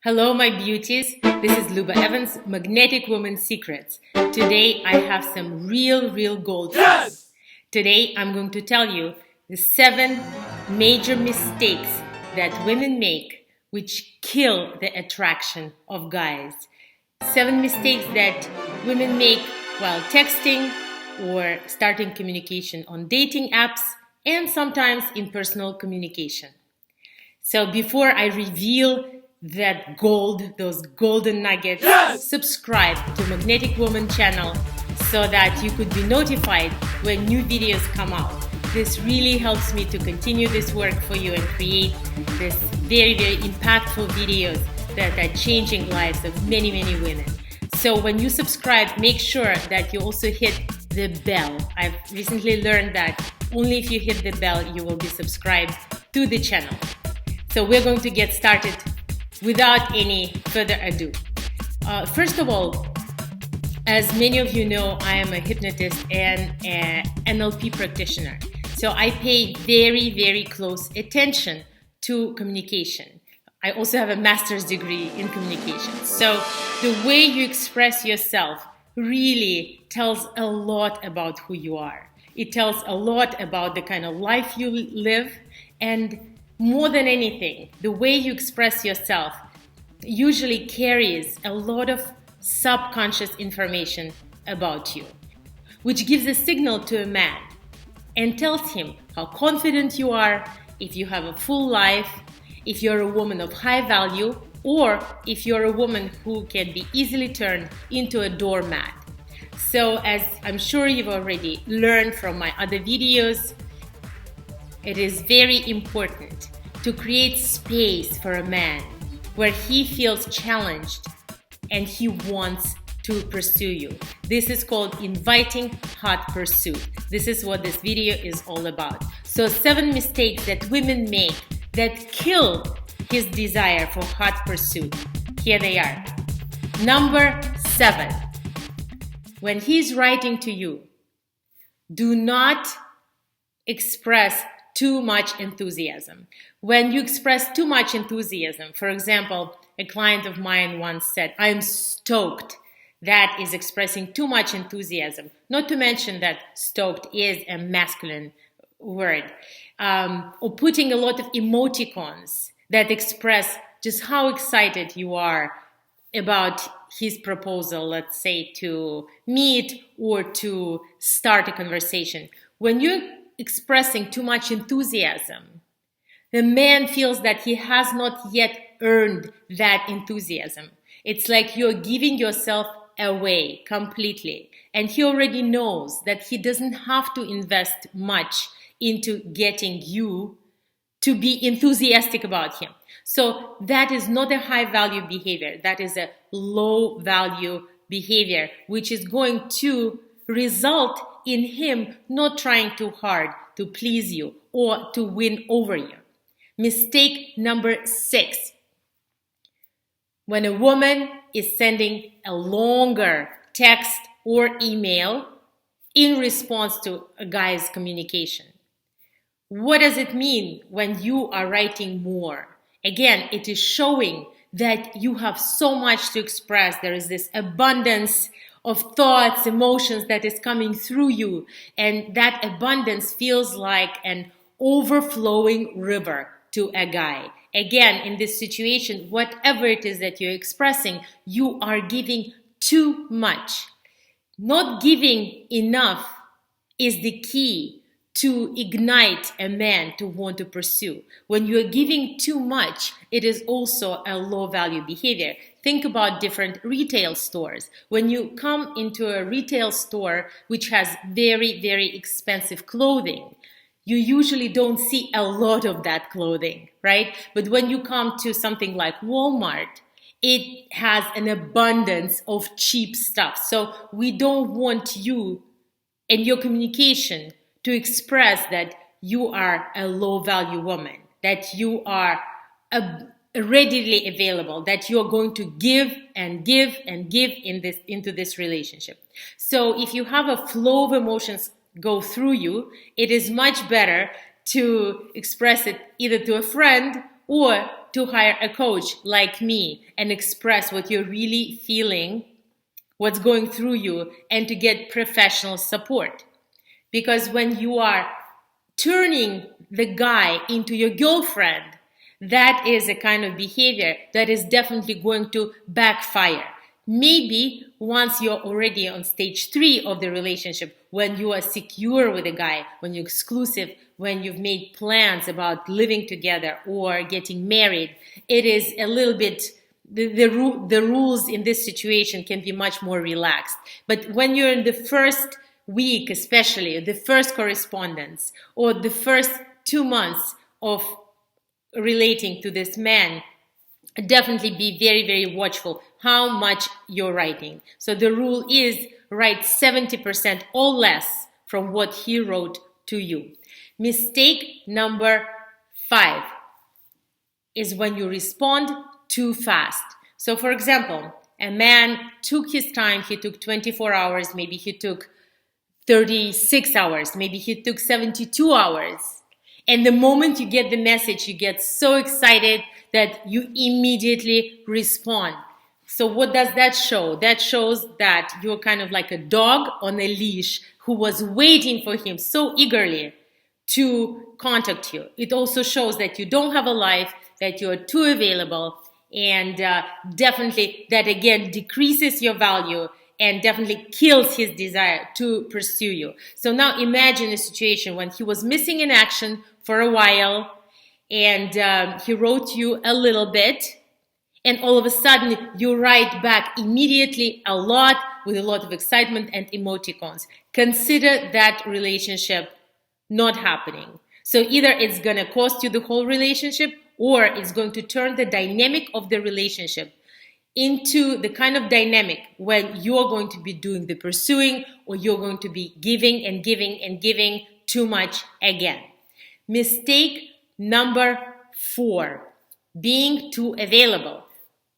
Hello, my beauties. This is Luba Evans, Magnetic Woman Secrets. Today, I have some real gold. Yes! Today, I'm going to tell you the 7 major mistakes that women make which kill the attraction of guys. 7 mistakes that women make while texting or starting communication on dating apps and sometimes in personal communication. So before I reveal those golden nuggets, yes! Subscribe to Magnetic Woman channel so that you could be notified when new videos come out. This really helps me to continue this work for you and create this very impactful videos that are changing lives of many women. So when you subscribe, make sure that you also hit the bell. I've recently learned that only if you hit the bell, you will be subscribed to the channel. So we're going to get started without any further ado. First of all, as many of you know, I am a hypnotist and an NLP practitioner. So I pay very close attention to communication. I also have a master's degree in communication. So the way you express yourself really tells a lot about who you are. It tells a lot about the kind of life you live, and more than anything, the way you express yourself usually carries a lot of subconscious information about you, which gives a signal to a man and tells him how confident you are, if you have a full life, if you're a woman of high value, or if you're a woman who can be easily turned into a doormat. So as I'm sure you've already learned from my other videos, it is very important to create space for a man where he feels challenged and he wants to pursue you. This is called inviting hot pursuit. This is what this video is all about. So 7 mistakes that women make that kill his desire for hot pursuit. Here they are. Number 7. When he's writing to you, do not express too much enthusiasm. When you express too much enthusiasm, for example, a client of mine once said, "I'm stoked." That is expressing too much enthusiasm. Not to mention that stoked is a masculine word. Or putting a lot of emoticons that express just how excited you are about his proposal, let's say to meet or to start a conversation. When you're expressing too much enthusiasm, the man feels that he has not yet earned that enthusiasm. It's like you're giving yourself away completely, and he already knows that he doesn't have to invest much into getting you to be enthusiastic about him. So that is not a high value behavior. That is a low value behavior, which is going to result in him not trying too hard to please you or to win over you. Mistake number 6. When a woman is sending a longer text or email in response to a guy's communication. What does it mean when you are writing more? Again, it is showing that you have so much to express. There is this abundance of thoughts, emotions that is coming through you. And that abundance feels like an overflowing river to a guy. Again, in this situation, whatever it is that you're expressing, you are giving too much. Not giving enough is the key to ignite a man to want to pursue. When you're giving too much, it is also a low value behavior. Think about different retail stores. When you come into a retail store which has very expensive clothing, you usually don't see a lot of that clothing, right? But when you come to something like Walmart, it has an abundance of cheap stuff. So we don't want you and your communication to express that you are a low value woman, that you are readily available, that you're going to give into this relationship. So if you have a flow of emotions go through you, it is much better to express it either to a friend or to hire a coach like me and express what you're really feeling, what's going through you, and to get professional support. Because when you are turning the guy into your girlfriend, that is a kind of behavior that is definitely going to backfire. Maybe once you're already on stage 3 of the relationship, when you are secure with a guy, when you're exclusive, when you've made plans about living together or getting married, it is a little bit, the rules in this situation can be much more relaxed. But when you're in the first week, especially the first correspondence or the first 2 months of relating to this man, definitely be very, very watchful how much you're writing. So the rule is write 70% or less from what he wrote to you. Mistake number 5 is when you respond too fast. So for example, a man took his time, he took 24 hours, maybe he took 36 hours, maybe he took 72 hours. And the moment you get the message, you get so excited that you immediately respond. So what does that show? That shows that you're kind of like a dog on a leash who was waiting for him so eagerly to contact you. It also shows that you don't have a life, that you're too available, and definitely that again decreases your value and definitely kills his desire to pursue you. So now imagine a situation when he was missing in action for a while, and he wrote you a little bit, and all of a sudden you write back immediately a lot with a lot of excitement and emoticons. Consider that relationship not happening. So either it's going to cost you the whole relationship, or it's going to turn the dynamic of the relationship into the kind of dynamic when you're going to be doing the pursuing, or you're going to be giving and giving and giving too much again. Mistake number 4, being too available.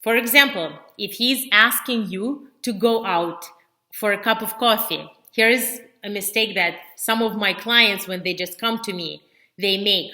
For example, if he's asking you to go out for a cup of coffee, here is a mistake that some of my clients, when they just come to me, they make.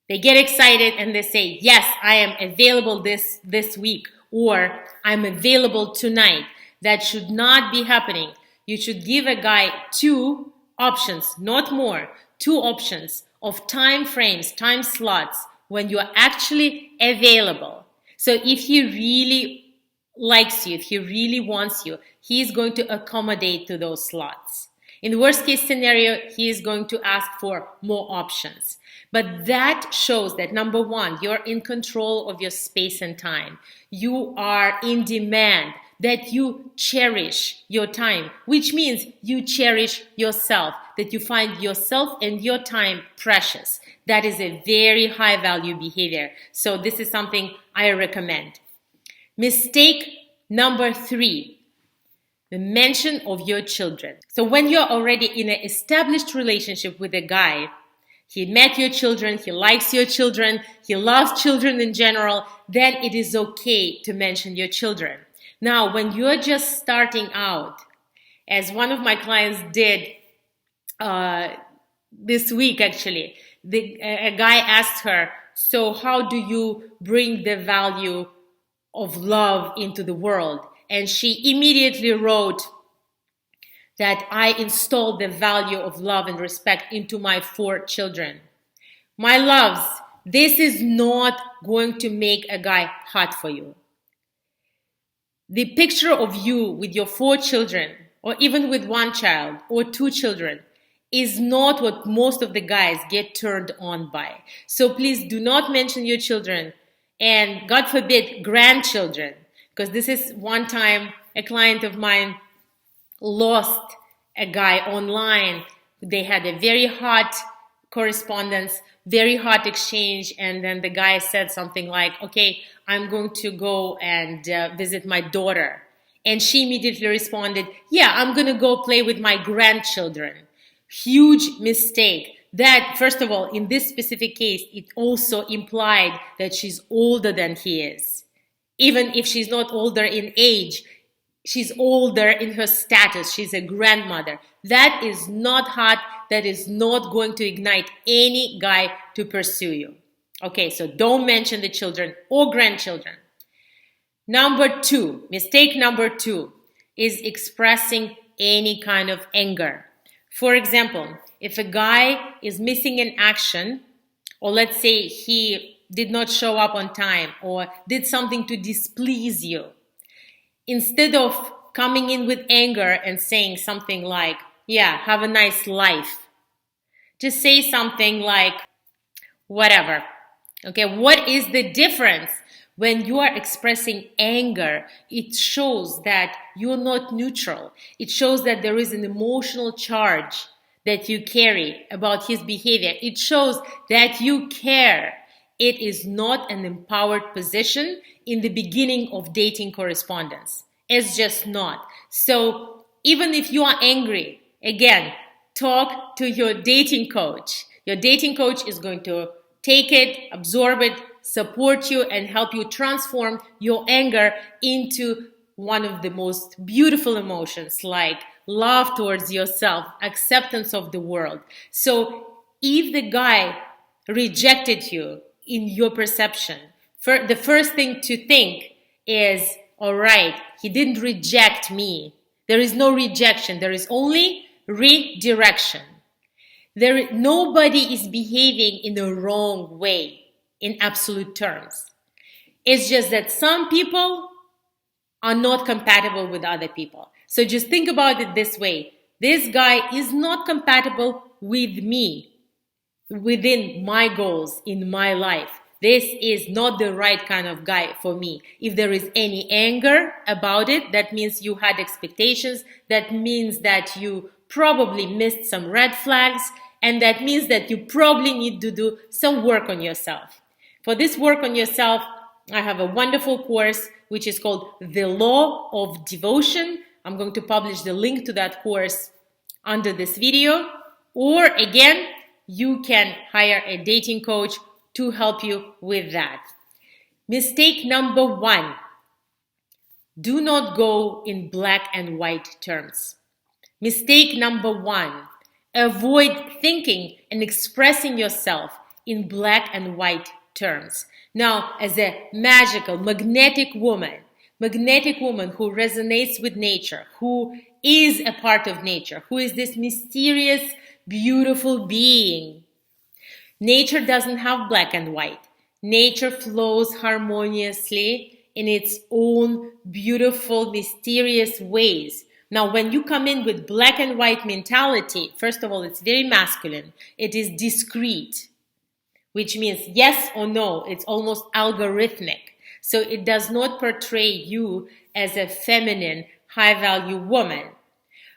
They get excited and they say, yes, I am available this week, or I'm available tonight. That should not be happening. You should give a guy 2 options, not more, 2 options of time frames, time slots when you are actually available. So if he really likes you, if he really wants you, he is going to accommodate to those slots. In the worst case scenario, he is going to ask for more options. But that shows that, number 1, you're in control of your space and time. You are in demand, that you cherish your time, which means you cherish yourself, that you find yourself and your time precious. That is a very high value behavior. So this is something I recommend. Mistake number 3, the mention of your children. So when you're already in an established relationship with a guy, he met your children, he likes your children, he loves children in general, then it is okay to mention your children. Now, when you're just starting out, as one of my clients did this week actually, a guy asked her, so how do you bring the value of love into the world? And she immediately wrote that I installed the value of love and respect into my 4 children. My loves, this is not going to make a guy hot for you. The picture of you with your 4 children, or even with 1 child or 2 children, is not what most of the guys get turned on by. So please do not mention your children, and God forbid, grandchildren, because this is one time a client of mine lost a guy online. They had a very hot correspondence, very hot exchange, and then the guy said something like, okay, I'm going to go and visit my daughter. And she immediately responded, yeah, I'm going to go play with my grandchildren. Huge mistake. That, first of all, in this specific case, it also implied that she's older than he is. Even if she's not older in age, she's older in her status. She's a grandmother. That is not hot. That is not going to ignite any guy to pursue you. Okay, so don't mention the children or grandchildren. Mistake number two is expressing any kind of anger. For example, if a guy is missing an action, or let's say he did not show up on time or did something to displease you, instead of coming in with anger and saying something like, yeah, have a nice life, just say something like, whatever. Okay, what is the difference? When you are expressing anger, it shows that you're not neutral. It shows that there is an emotional charge that you carry about his behavior. It shows that you care. It is not an empowered position in the beginning of dating correspondence. It's just not. So even if you are angry, again, talk to your dating coach. Your dating coach is going to take it, absorb it, support you, and help you transform your anger into one of the most beautiful emotions, like love towards yourself, acceptance of the world. So if the guy rejected you in your perception, the first thing to think is, all right, he didn't reject me. There is no rejection. There is only redirection. Nobody is behaving in the wrong way in absolute terms. It's just that some people are not compatible with other people. So just think about it this way. This guy is not compatible with me within my goals in my life. This is not the right kind of guy for me. If there is any anger about it, that means you had expectations. That means that you probably missed some red flags. And that means that you probably need to do some work on yourself. For this work on yourself, I have a wonderful course which is called The Law of Devotion. I'm going to publish the link to that course under this video. Or again, you can hire a dating coach to help you with that. Mistake number one, do not go in black and white terms. Mistake number one, avoid thinking and expressing yourself in black and white terms. Now, as a magical, magnetic woman who resonates with nature, who is a part of nature, who is this mysterious, beautiful being, nature doesn't have black and white. Nature flows harmoniously in its own beautiful, mysterious ways. Now, when you come in with black and white mentality, first of all, it's very masculine. It is discrete, which means yes or no. It's almost algorithmic. So it does not portray you as a feminine, high-value woman.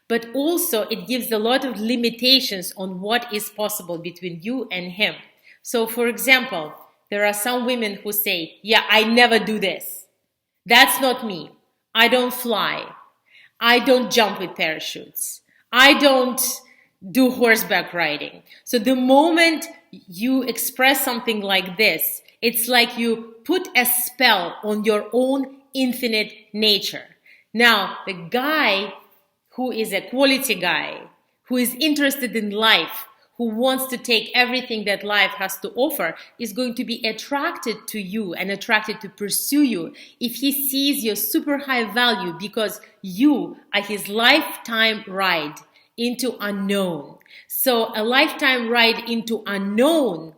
But also, it gives a lot of limitations on what is possible between you and him. So, for example, there are some women who say, yeah, I never do this. That's not me. I don't fly. I don't jump with parachutes. I don't do horseback riding. So the moment you express something like this, it's like you put a spell on your own infinite nature. Now, the guy who is a quality guy, who is interested in life, who wants to take everything that life has to offer, is going to be attracted to you and attracted to pursue you if he sees your super high value, because you are his lifetime ride into unknown. So a lifetime ride into unknown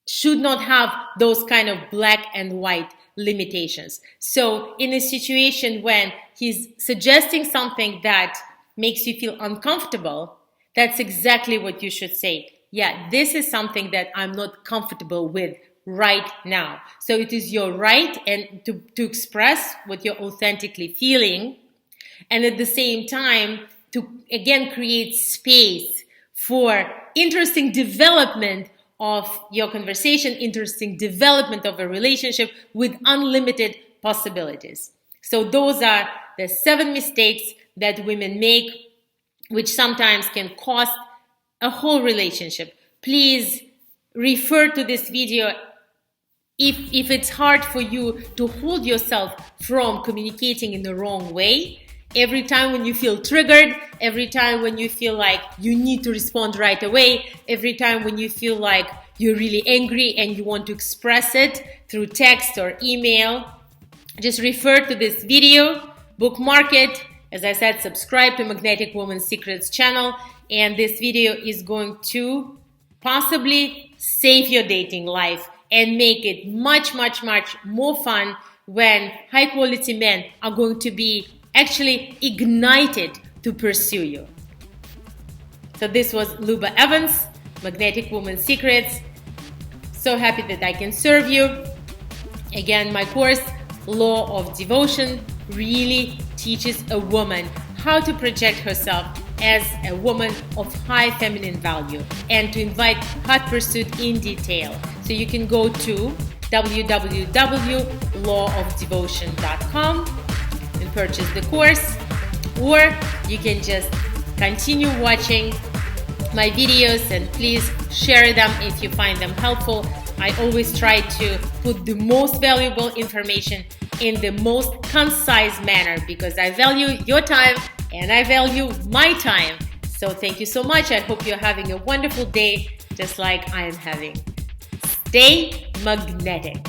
should not have those kind of black and white limitations. So in a situation when he's suggesting something that makes you feel uncomfortable, that's exactly what you should say. Yeah, this is something that I'm not comfortable with right now. So it is your right and to express what you're authentically feeling, and at the same time to again create space for interesting development of your conversation, interesting development of a relationship with unlimited possibilities. So those are the 7 mistakes that women make, which sometimes can cost a whole relationship. Please refer to this video if it's hard for you to hold yourself from communicating in the wrong way. Every time when you feel triggered, every time when you feel like you need to respond right away, every time when you feel like you're really angry and you want to express it through text or email, just refer to this video, bookmark it. As I said, subscribe to Magnetic Woman Secrets channel, and this video is going to possibly save your dating life and make it much, much, much more fun when high quality men are going to be actually ignited to pursue you. So this was Luba Evans, Magnetic Woman Secrets. So happy that I can serve you. Again, my course, Law of Devotion, really teaches a woman how to project herself as a woman of high feminine value and to invite hot pursuit in detail. So you can go to www.lawofdevotion.com and purchase the course, or you can just continue watching my videos and please share them if you find them helpful. I always try to put the most valuable information in the most concise manner because I value your time and I value my time. So thank you so much. I hope you're having a wonderful day just like I am having. Stay magnetic.